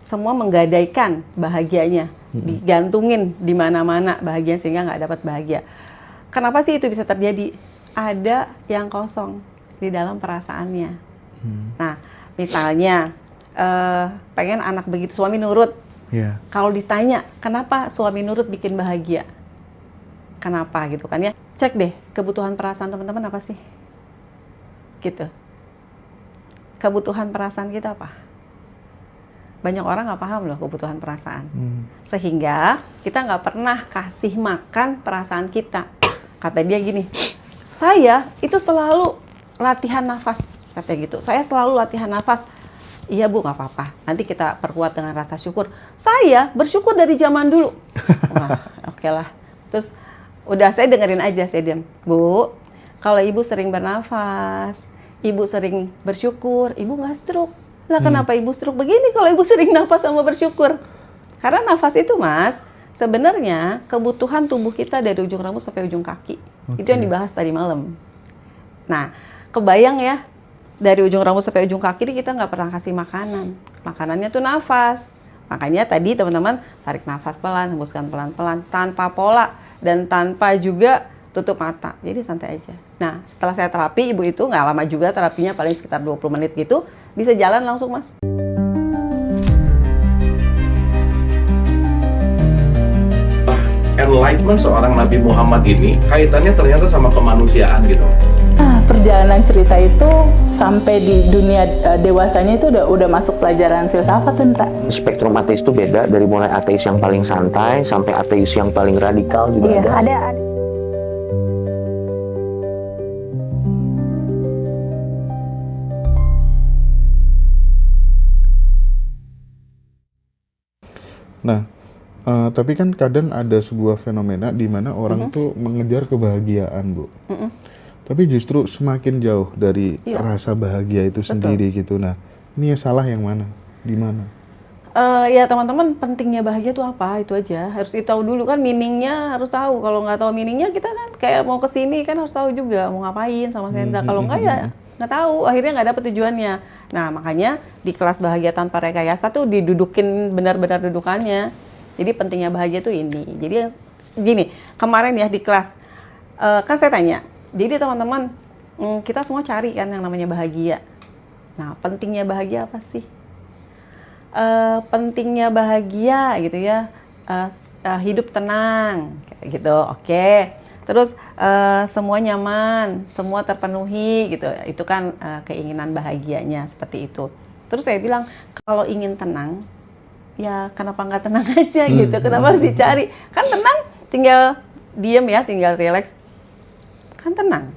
semua menggadaikan bahagianya, digantungin di mana-mana bahagia sehingga nggak dapat bahagia. Kenapa sih itu bisa terjadi? Ada yang kosong di dalam perasaannya. Nah, misalnya pengen anak begitu, suami nurut. Kalau ditanya, kenapa suami nurut bikin bahagia? Kenapa gitu kan ya? Cek deh kebutuhan perasaan teman-teman apa sih? Gitu. Kebutuhan perasaan kita apa? Banyak orang nggak paham loh kebutuhan perasaan. Sehingga kita nggak pernah kasih makan perasaan kita. Kata dia gini, saya itu selalu latihan nafas. Katanya gitu, saya selalu latihan nafas. Iya Bu, nggak apa-apa. Nanti kita perkuat dengan rasa syukur. Saya bersyukur dari zaman dulu. Wah, oke lah. Terus udah saya dengerin aja, saya diam. Bu, kalau Ibu sering bernafas, Ibu sering bersyukur, Ibu nggak stroke. Lah kenapa Ibu stroke begini kalau Ibu sering nafas sama bersyukur? Karena nafas itu Mas, sebenarnya kebutuhan tubuh kita dari ujung rambut sampai ujung kaki. Itu yang dibahas tadi malam. Nah, kebayang ya, dari ujung rambut sampai ujung kaki kita nggak pernah kasih makanan. Makanannya tuh nafas. Makanya tadi teman-teman tarik nafas pelan, hembuskan pelan-pelan, tanpa pola dan tanpa juga tutup mata. Jadi santai aja. Nah, setelah saya terapi, Ibu itu nggak lama juga terapinya, paling sekitar 20 menit gitu. Bisa jalan langsung, Mas. Enlightenment seorang Nabi Muhammad ini kaitannya ternyata sama kemanusiaan gitu. Nah, perjalanan cerita itu sampai di dunia dewasanya itu udah masuk pelajaran filsafat tuh, Ndra. Spektrum ateis itu beda, dari mulai ateis yang paling santai sampai ateis yang paling radikal juga ada. Nah, tapi kan kadang ada sebuah fenomena di mana orang tuh mengejar kebahagiaan, Bu. Tapi justru semakin jauh dari rasa bahagia itu sendiri gitu. Nah, ini salah yang mana? Di mana? Ya teman-teman, pentingnya bahagia itu apa? Itu aja. Harus tahu dulu kan, meaningnya harus tahu. Kalau nggak tahu meaningnya, kita kan kayak mau kesini kan harus tahu juga mau ngapain sama Senda. Kalau nggak ya nggak tahu, akhirnya nggak dapet tujuannya. Nah, makanya di kelas Bahagia Tanpa Rekayasa tuh didudukin benar-benar dudukannya. Jadi pentingnya bahagia tuh ini. Jadi gini, kemarin ya di kelas, kan saya tanya, jadi teman-teman, kita semua cari kan yang namanya bahagia. Nah, pentingnya bahagia apa sih? Pentingnya bahagia gitu ya, hidup tenang, kayak gitu, oke. Terus semua nyaman, semua terpenuhi gitu. Itu kan keinginan bahagianya seperti itu. Terus saya bilang, kalau ingin tenang, ya kenapa nggak tenang aja gitu? Kenapa harus dicari? Kan tenang, tinggal diem ya, tinggal relax. Kan tenang.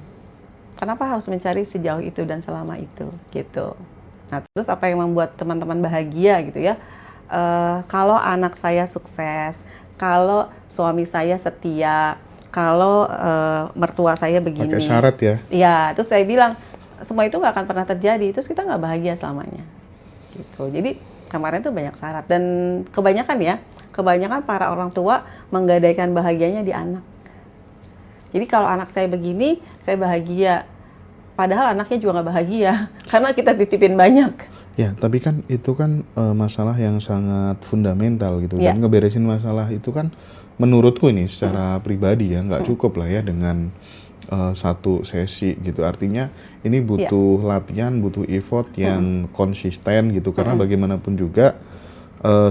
Kenapa harus mencari sejauh itu dan selama itu gitu? Nah, terus apa yang membuat teman-teman bahagia gitu ya? Kalau anak saya sukses, kalau suami saya setia, kalau mertua saya begini. Pakai syarat ya? Iya, terus saya bilang semua itu nggak akan pernah terjadi. Terus kita nggak bahagia selamanya. Gitu. Jadi kemarin tuh banyak syarat dan kebanyakan para orang tua menggadaikan bahagianya di anak. Jadi kalau anak saya begini, saya bahagia. Padahal anaknya juga nggak bahagia karena kita titipin banyak. Ya, tapi kan itu kan masalah yang sangat fundamental gitu. Dan ngeberesin masalah itu kan menurutku ini secara pribadi ya nggak cukup lah ya dengan satu sesi gitu. Artinya ini butuh latihan, butuh effort yang konsisten gitu. Karena bagaimanapun juga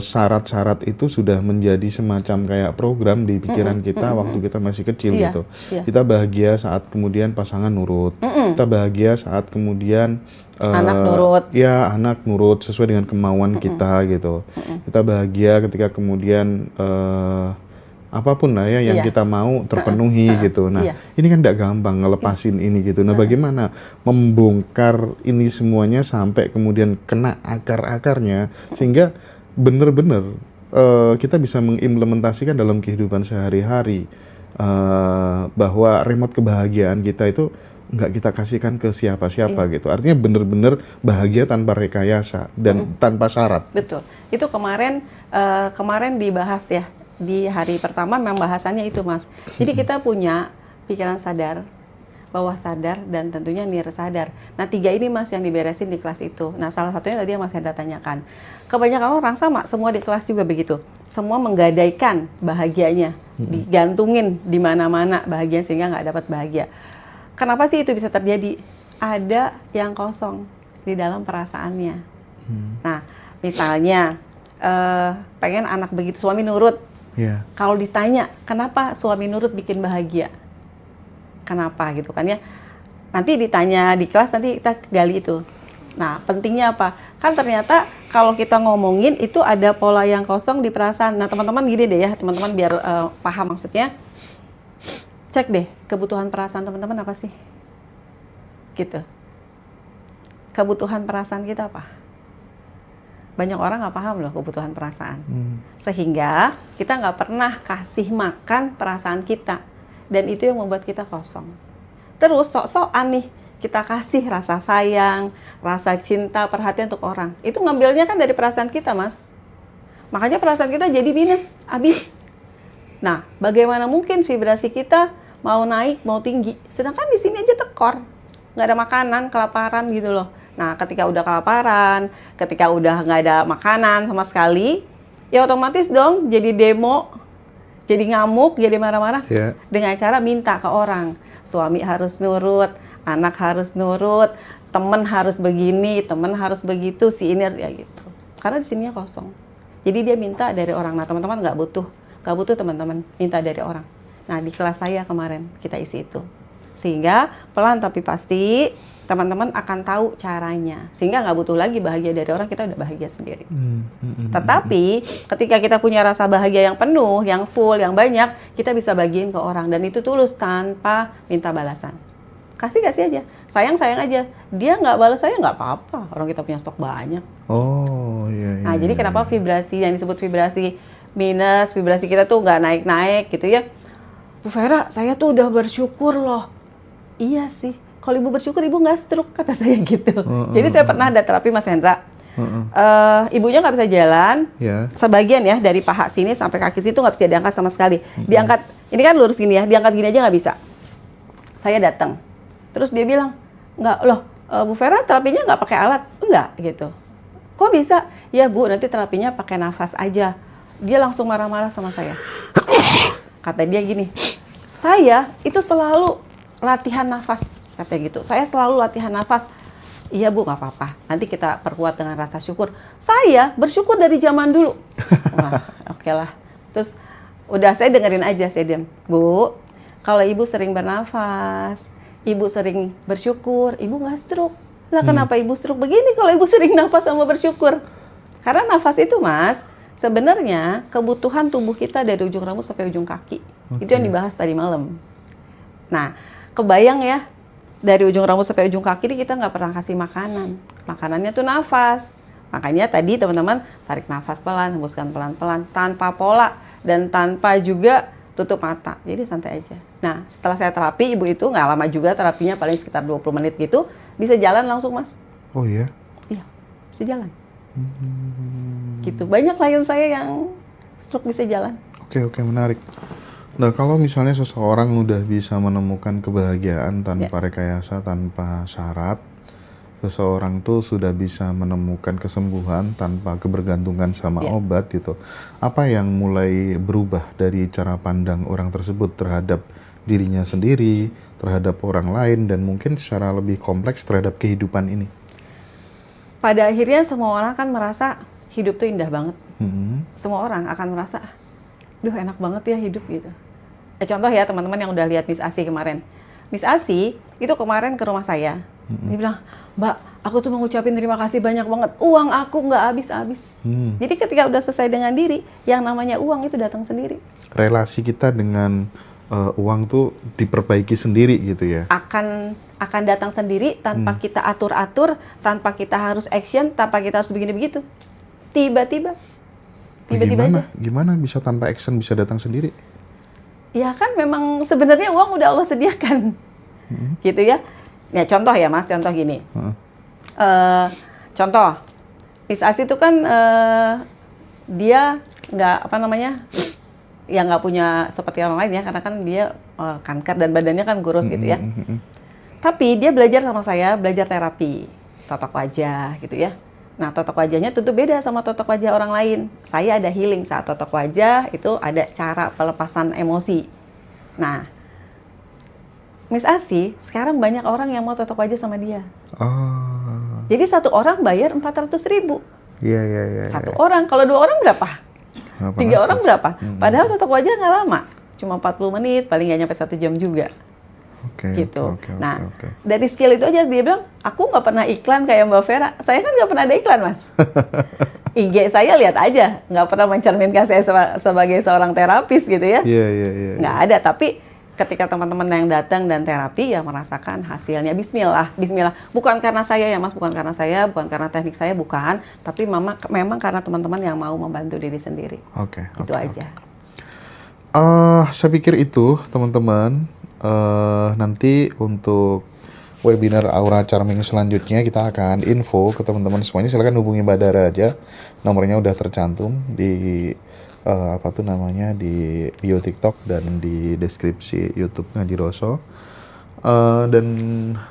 syarat-syarat itu sudah menjadi semacam kayak program di pikiran kita waktu kita masih kecil gitu. Kita bahagia saat kemudian pasangan nurut. Kita bahagia saat kemudian anak nurut. Ya, anak nurut sesuai dengan kemauan kita gitu. Kita bahagia ketika kemudian apapun lah ya yang kita mau terpenuhi gitu. Nah, ini kan tidak gampang ngelepasin ini gitu. Nah, bagaimana membongkar ini semuanya sampai kemudian kena akar-akarnya sehingga benar-benar kita bisa mengimplementasikan dalam kehidupan sehari-hari bahwa remote kebahagiaan kita itu nggak kita kasihkan ke siapa-siapa gitu. Artinya benar-benar bahagia tanpa rekayasa dan tanpa syarat. Betul. Itu kemarin dibahas ya. Di hari pertama memang bahasannya itu, Mas. Jadi kita punya pikiran sadar bawah sadar, dan tentunya nir sadar. Nah, 3 ini Mas yang diberesin di kelas itu. Nah, salah satunya tadi yang Mas Hendra tanyakan. Kebanyakan orang sama, semua di kelas juga begitu. Semua menggadaikan bahagianya, digantungin di mana-mana bahagia sehingga nggak dapat bahagia. Kenapa sih itu bisa terjadi? Ada yang kosong di dalam perasaannya. Nah, misalnya pengen anak begitu, suami nurut. Yeah. Kalau ditanya, kenapa suami nurut bikin bahagia? Kenapa gitu kan ya? Nanti ditanya di kelas, nanti kita gali itu. Nah, pentingnya apa? Kan ternyata kalau kita ngomongin itu ada pola yang kosong di perasaan. Nah, teman-teman gini deh ya, teman-teman biar paham maksudnya. Cek deh, kebutuhan perasaan teman-teman apa sih? Gitu. Kebutuhan perasaan kita apa? Banyak orang nggak paham loh kebutuhan perasaan. Sehingga kita nggak pernah kasih makan perasaan kita. Dan itu yang membuat kita kosong. Terus sok-sokan nih, kita kasih rasa sayang, rasa cinta, perhatian untuk orang. Itu ngambilnya kan dari perasaan kita, Mas. Makanya perasaan kita jadi minus, habis. Nah, bagaimana mungkin vibrasi kita mau naik, mau tinggi. Sedangkan di sini aja tekor. Nggak ada makanan, kelaparan gitu loh. Nah, ketika udah kelaparan, ketika udah nggak ada makanan sama sekali, ya otomatis dong jadi demo, jadi ngamuk, jadi marah-marah. Yeah. Dengan cara minta ke orang. Suami harus nurut, anak harus nurut, teman harus begini, teman harus begitu, si ini ya gitu. Karena di sininya kosong. Jadi dia minta dari orang. Nah, teman-teman nggak butuh teman-teman minta dari orang. Nah, di kelas saya kemarin kita isi itu. Sehingga pelan tapi pasti teman-teman akan tahu caranya. Sehingga nggak butuh lagi bahagia dari orang, kita udah bahagia sendiri. Tetapi ketika kita punya rasa bahagia yang penuh, yang full, yang banyak, kita bisa bagiin ke orang. Dan itu tulus tanpa minta balasan. Kasih aja. Sayang aja. Dia nggak balas saya, nggak apa-apa. Orang kita punya stok banyak. Oh, iya. Nah, jadi kenapa vibrasi yang disebut vibrasi minus, vibrasi kita tuh nggak naik-naik gitu ya. Bu Vera, saya tuh udah bersyukur loh. Iya sih. Kalau ibu bersyukur, ibu nggak stroke, kata saya gitu. Jadi saya pernah ada terapi Mas Hendra. Ibunya nggak bisa jalan, sebagian ya dari paha sini sampai kaki situ nggak bisa diangkat sama sekali. Diangkat, ini kan lurus gini ya, diangkat gini aja nggak bisa. Saya datang, terus dia bilang, nggak loh, Bu Vera terapinya nggak pakai alat, enggak gitu. Kok bisa? Ya Bu, nanti terapinya pakai nafas aja. Dia langsung marah-marah sama saya. Kata dia gini, saya itu selalu latihan nafas. Katanya gitu, saya selalu latihan nafas. Iya Bu, nggak apa-apa, nanti kita perkuat dengan rasa syukur. Saya bersyukur dari zaman dulu. Wah, oke lah. Terus udah saya dengerin aja, saya diam. Bu, kalau ibu sering bernafas, ibu sering bersyukur, ibu nggak stroke. Lah kenapa ibu stroke begini kalau ibu sering nafas sama bersyukur? Karena nafas itu Mas, sebenarnya kebutuhan tubuh kita dari ujung rambut sampai ujung kaki. Itu yang dibahas tadi malam. Nah, kebayang ya, dari ujung rambut sampai ujung kaki ini kita nggak pernah kasih makanan. Makanannya tuh nafas. Makanya tadi teman-teman tarik nafas pelan, hembuskan pelan-pelan, tanpa pola dan tanpa juga tutup mata. Jadi santai aja. Nah, setelah saya terapi, ibu itu nggak lama juga terapinya, paling sekitar 20 menit gitu, bisa jalan langsung Mas. Oh iya? Iya, bisa jalan. Gitu. Banyak klien saya yang stroke bisa jalan. Oke, menarik. Nah, kalau misalnya seseorang udah bisa menemukan kebahagiaan tanpa rekayasa, tanpa syarat, seseorang tuh sudah bisa menemukan kesembuhan tanpa kebergantungan sama obat gitu. Apa yang mulai berubah dari cara pandang orang tersebut terhadap dirinya sendiri, terhadap orang lain, dan mungkin secara lebih kompleks terhadap kehidupan ini? Pada akhirnya semua orang kan merasa hidup tuh indah banget. Semua orang akan merasa, duh enak banget ya hidup gitu. Contoh ya teman-teman yang udah lihat Miss Asi kemarin. Miss Asi itu kemarin ke rumah saya. Dia bilang, Mbak, aku tuh mau ngucapin terima kasih banyak banget. Uang aku nggak habis-habis. Jadi ketika udah selesai dengan diri, yang namanya uang itu datang sendiri. Relasi kita dengan uang tuh diperbaiki sendiri gitu ya? Akan datang sendiri tanpa kita atur-atur, tanpa kita harus action, tanpa kita harus begini begitu. Tiba-tiba aja. Gimana bisa tanpa action bisa datang sendiri? Ya kan memang sebenarnya uang udah Allah sediakan. Gitu ya. Ya contoh ya Mas, contoh gini. Contoh, Miss Asi itu kan dia nggak ya nggak punya seperti orang lain ya, karena kan dia kanker dan badannya kan kurus gitu ya. Tapi dia belajar sama saya, belajar terapi, totok wajah gitu ya. Nah, totok wajahnya tentu beda sama totok wajah orang lain. Saya ada healing saat totok wajah, itu ada cara pelepasan emosi. Nah, Miss Asi, sekarang banyak orang yang mau totok wajah sama dia. Oh. Jadi satu orang bayar 400.000. Iya. Satu orang, kalau 2 orang berapa? 3 orang berapa? Padahal totok wajah nggak lama, cuma 40 menit, paling nggak nyampe 1 jam juga. Oke. Gitu. Oke. Nah, dari skill itu aja dia bilang, aku nggak pernah iklan kayak Mbak Vera. Saya kan nggak pernah ada iklan, Mas. IG saya lihat aja, nggak pernah mencerminkan saya sebagai seorang terapis gitu ya. Iya. Nggak ada, tapi ketika teman-teman yang datang dan terapi ya merasakan hasilnya. Bismillah. Bukan karena saya ya Mas, bukan karena saya, bukan karena teknik saya, bukan. Tapi memang karena teman-teman yang mau membantu diri sendiri. Oke. Itu aja. Saya pikir itu teman-teman. Nanti untuk webinar Aura Charming selanjutnya kita akan info ke teman-teman semuanya. Silakan hubungi Mbak Dara aja. Nomornya udah tercantum di di bio TikTok dan di deskripsi YouTube Ngaji Roso. Dan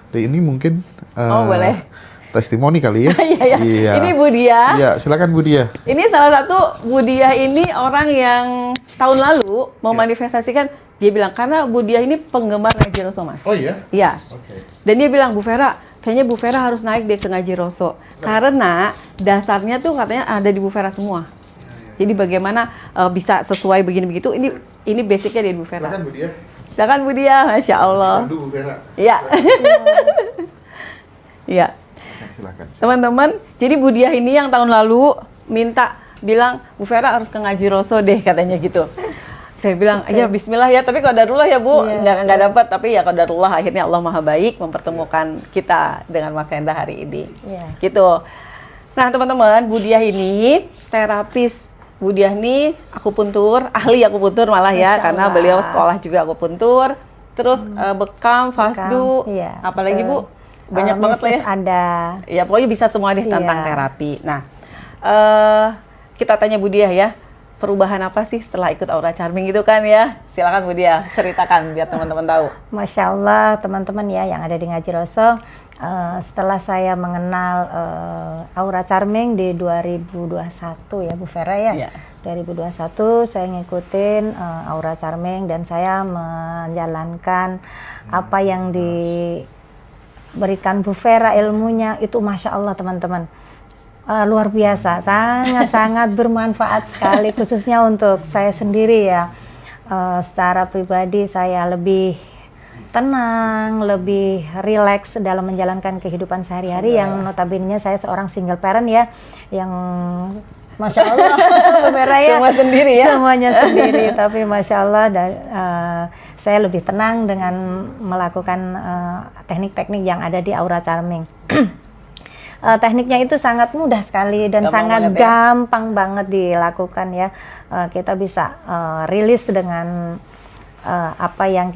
hari ini mungkin boleh. Testimoni kali ya. Iya. Ini Bu Dia. Iya, silakan Bu Dia. Ini salah satu Bu Dia ini orang yang tahun lalu mau manifestasikan, dia bilang karena Bu Dia ini penggemar Ngaji Roso, Mas. Oh iya? Iya. Oke. Dan dia bilang, Bu Vera, kayaknya Bu Vera harus naik deh ke Ngaji Roso. Karena dasarnya tuh katanya ada di Bu Vera semua. Jadi bagaimana bisa sesuai begini begitu, ini basicnya dari Bu Vera. Silakan Bu Dia. Silakan Bu Dia, Masya Allah. Bu Vera. Iya. Iya. Silakan. Teman-teman, jadi Bu Dia ini yang tahun lalu bilang, Bu Vera harus ke Ngaji Roso deh katanya gitu. Saya bilang, ya Bismillah ya, tapi qadarullah ya Bu, nggak dapat, tapi ya qadarullah, akhirnya Allah Maha Baik mempertemukan kita dengan Mas Hendra hari ini. Gitu. Nah teman-teman, Bu Dia ini terapis. Bu Dia ini akupuntur, ahli akupuntur malah ya, karena beliau sekolah juga akupuntur. Terus bekam, fasdu, apalagi Bu? Banyak banget lah ya. Ada. Ya pokoknya bisa semua deh tentang terapi. Nah, kita tanya Bu Dia ya, perubahan apa sih setelah ikut Aura Charming itu kan ya? Silakan Bu Dia, ceritakan biar teman-teman tahu. Masya Allah teman-teman ya yang ada di Ngaji Roso. Setelah saya mengenal Aura Charming di 2021 ya Bu Vera ya. 2021 saya ngikutin Aura Charming dan saya menjalankan apa yang diberikan Bu Vera ilmunya itu Masya Allah teman-teman. Luar biasa, sangat-sangat bermanfaat sekali khususnya untuk saya sendiri ya. Secara pribadi saya lebih tenang, lebih rileks dalam menjalankan kehidupan sehari-hari yang notabene saya seorang single parent ya, yang Masya Allah, ya. Semua sendiri ya? Semuanya sendiri, tapi Masya Allah saya lebih tenang dengan melakukan teknik-teknik yang ada di Aura Charming. Tekniknya itu sangat mudah sekali dan sangat gampang banget dilakukan ya. Kita bisa rilis dengan apa yang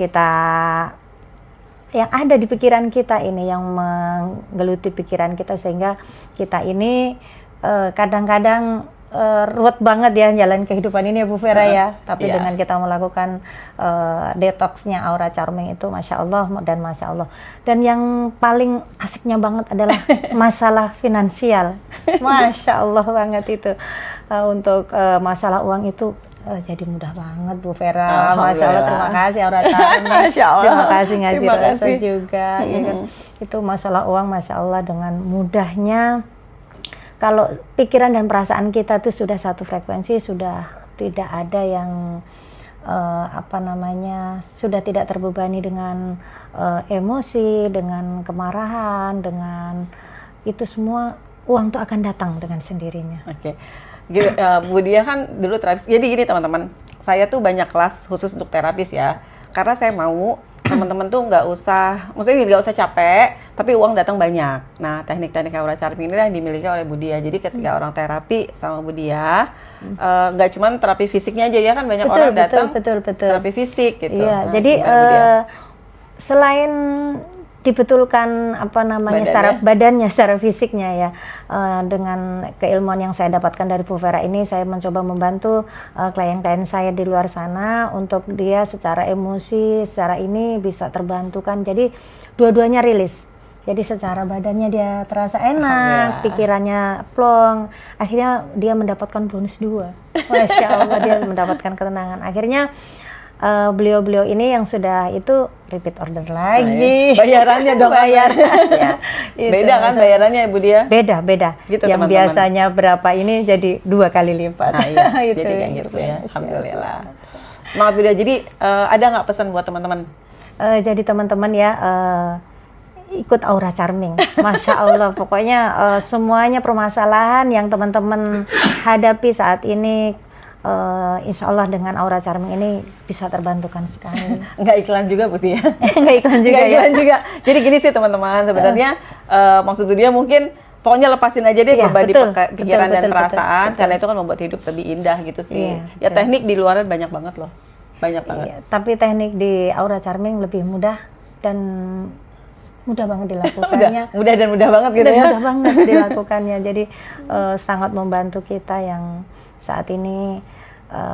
ada di pikiran kita ini, yang menggeluti pikiran kita, sehingga kita ini kadang-kadang ruwet banget ya jalan kehidupan ini ya Bu Vera ya. Tapi dengan kita melakukan detoxnya Aura Charming itu Masya Allah dan Masya Allah. Dan yang paling asiknya banget adalah masalah finansial. Masya Allah banget itu. Untuk masalah uang itu jadi mudah banget Bu Vera. Masya Allah, terima kasih Aura Charming. Masya Allah. Terima kasih Ngaji Roso juga. Ya kan? Itu masalah uang Masya Allah dengan mudahnya. Kalau pikiran dan perasaan kita tuh sudah satu frekuensi, sudah tidak ada yang sudah tidak terbebani dengan emosi, dengan kemarahan, dengan itu semua, uang tuh akan datang dengan sendirinya. Oke. Bu Dia kan dulu terapis. Jadi gini teman-teman, saya tuh banyak kelas khusus untuk terapis ya. Karena saya mau teman-teman tuh nggak usah capek, tapi uang datang banyak. Nah, teknik-teknik Aura Charming ini yang dimiliki oleh Bu Dia. Jadi ketika orang terapi sama Bu Dia, nggak cuma terapi fisiknya aja ya kan, banyak orang datang betul. terapi fisik gitu. Iya, nah, jadi selain dibetulkan apa namanya secara badannya, secara fisiknya ya. Dengan keilmuan yang saya dapatkan dari Bu Vera ini, saya mencoba membantu klien-klien saya di luar sana untuk dia secara emosi, secara ini bisa terbantukan. Jadi dua-duanya rilis. Jadi secara badannya dia terasa enak, pikirannya plong. Akhirnya dia mendapatkan bonus 2. Masya Allah, dia mendapatkan ketenangan. Akhirnya beliau-beliau ini yang sudah itu repeat order lagi. Bayarannya dong. Bayarannya. Beda kan bayarannya Ibu Dia? Beda. Gitu, yang teman-teman. Biasanya berapa ini jadi 2 kali lipat. Nah, iya. Itu Jadi kayak yang gitu ya. Alhamdulillah. Semangat Bu Dia. Jadi ada nggak pesan buat teman-teman? Jadi teman-teman ya ikut Aura Charming. Masya Allah, pokoknya semuanya permasalahan yang teman-teman hadapi saat ini, insya Allah dengan Aura Charming ini bisa terbantukan sekali. Nggak iklan juga Bu Dia. Nggak iklan juga Nggak ya. iklan juga. Jadi gini sih teman-teman, sebenarnya maksud Bu Dia mungkin pokoknya lepasin aja deh Iya, beban di betul, pikiran betul, dan betul, perasaan, betul. karena itu kan membuat hidup lebih indah gitu sih. Iya, Ya betul. teknik di luaran banyak banget loh. Banyak banget. Iya, tapi teknik di Aura Charming lebih mudah dan mudah banget dilakukannya. Mudah dan mudah banget gitu ya. Mudah banget dilakukannya. Jadi sangat membantu kita yang saat ini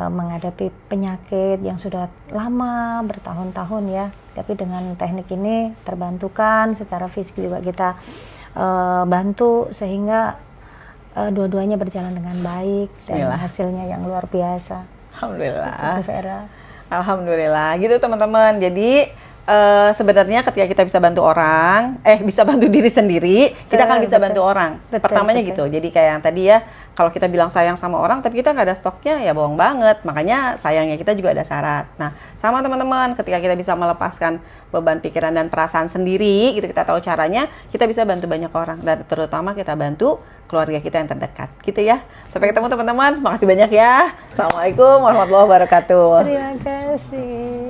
menghadapi penyakit yang sudah lama bertahun-tahun ya. Tapi dengan teknik ini terbantukan, secara fisik juga kita bantu sehingga dua-duanya berjalan dengan baik dan hasilnya yang luar biasa. Alhamdulillah. Bu Vera. Alhamdulillah gitu teman-teman. Jadi sebenarnya ketika kita bisa bantu orang, bisa bantu diri sendiri, kita akan bisa bantu orang. Pertamanya gitu. Jadi kayak yang tadi ya, kalau kita bilang sayang sama orang, tapi kita nggak ada stoknya, ya bohong banget. Makanya sayangnya kita juga ada syarat. Nah, sama teman-teman, ketika kita bisa melepaskan beban pikiran dan perasaan sendiri, gitu kita tahu caranya, kita bisa bantu banyak orang. Dan terutama kita bantu keluarga kita yang terdekat, gitu ya. Sampai ketemu teman-teman. Makasih banyak ya. Assalamualaikum warahmatullahi wabarakatuh. Terima kasih.